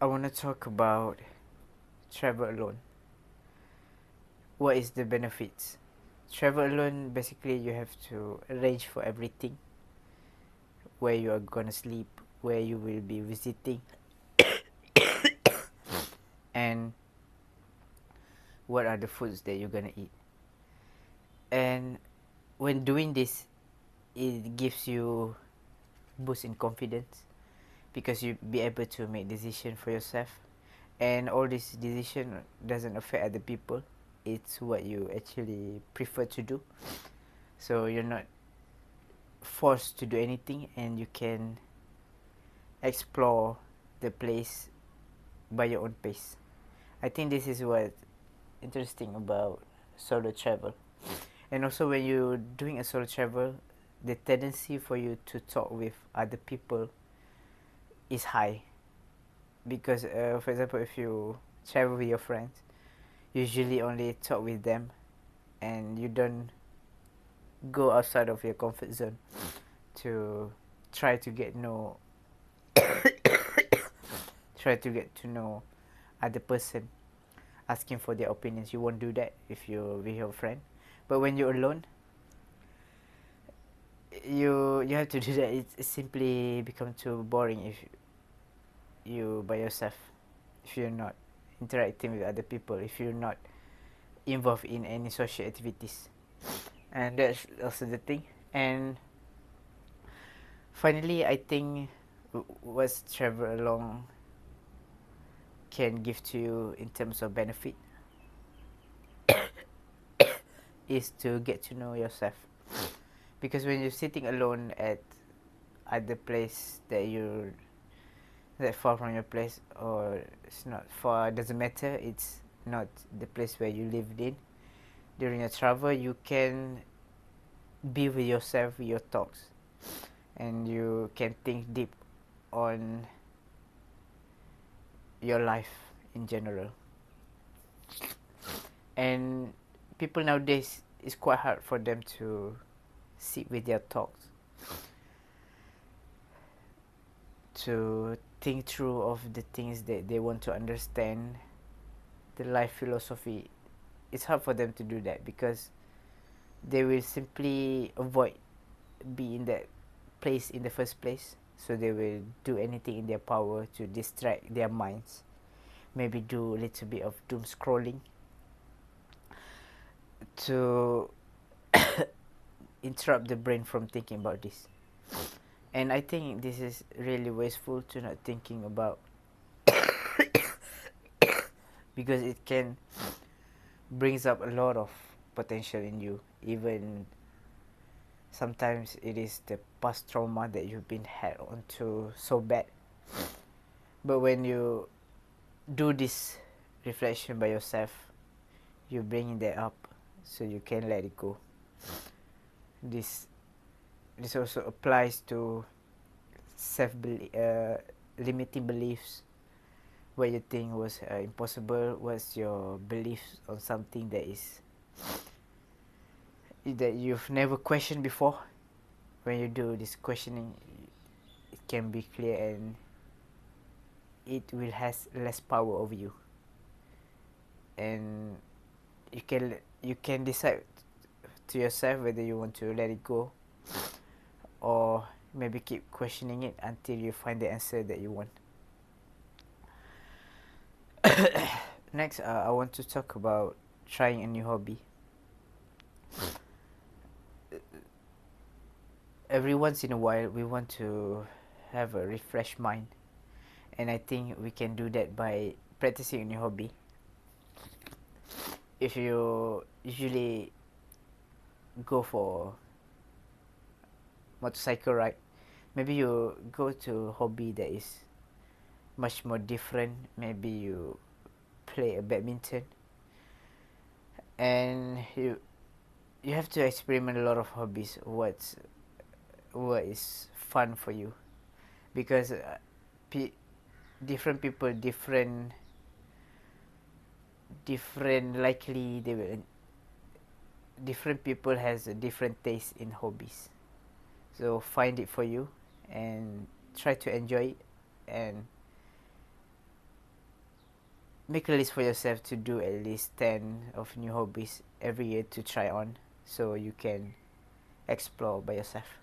I want to talk about travel alone. What is the benefits? Travel alone, basically, you have to arrange for everything, where you are gonna sleep, where you will be visiting, and what are the foods that you're gonna eat. And when doing this, it gives you boost in confidence because you be able to make decision for yourself, and all this decision doesn't affect other people. It's what you actually prefer to do, so you're not forced to do anything, and you can explore the place by your own pace. I think this is what interesting about solo travel. And also, when you're doing a solo travel, the tendency for you to talk with other people is high because, for example, if you travel with your friends, usually only talk with them, and you don't go outside of your comfort zone to try to get know try to get to know other person, asking for their opinions. You won't do that if you're with your friend. But when you're alone, you have to do that. It simply become too boring if you by yourself, if you're not interacting with other people, if you're not involved in any social activities. And that's also the thing. And finally, I think what's travel along can give to you in terms of benefit is to get to know yourself. Because when you're sitting alone at other place that you're that far from your place, or it's not far, doesn't matter, it's not the place where you lived in, during your travel you can be with yourself, with your thoughts, and you can think deep on your life in general. And people nowadays, it's quite hard for them to sit with their thoughts, to think through of the things that they want to understand, the life philosophy. It's hard for them to do that because they will simply avoid be in that place in the first place, so they will do anything in their power to distract their minds, maybe do a little bit of doom scrolling to interrupt the brain from thinking about this. And I think this is really wasteful to not thinking about because it can brings up a lot of potential in you. Even sometimes it is the past trauma that you've been had onto so bad, but when you do this reflection by yourself, you bring that up so you can let it go. This also applies to limiting beliefs. What you think was impossible, what's your beliefs on something that is that you've never questioned before. When you do this questioning, it can be clear, and it will has less power over you, and you can decide to yourself whether you want to let it go or maybe keep questioning it until you find the answer that you want. Next, I want to talk about trying a new hobby. Every once in a while, we want to have a refreshed mind, and I think we can do that by practicing a new hobby. If you usually go for motorcycle ride, maybe you go to a hobby that is much more different. Maybe you play a badminton, and you have to experiment a lot of hobbies. What is fun for you, because different people, different likely they will different people has a different taste in hobbies. So find it for you and try to enjoy it, and make a list for yourself to do at least 10 of new hobbies every year to try on, so you can explore by yourself.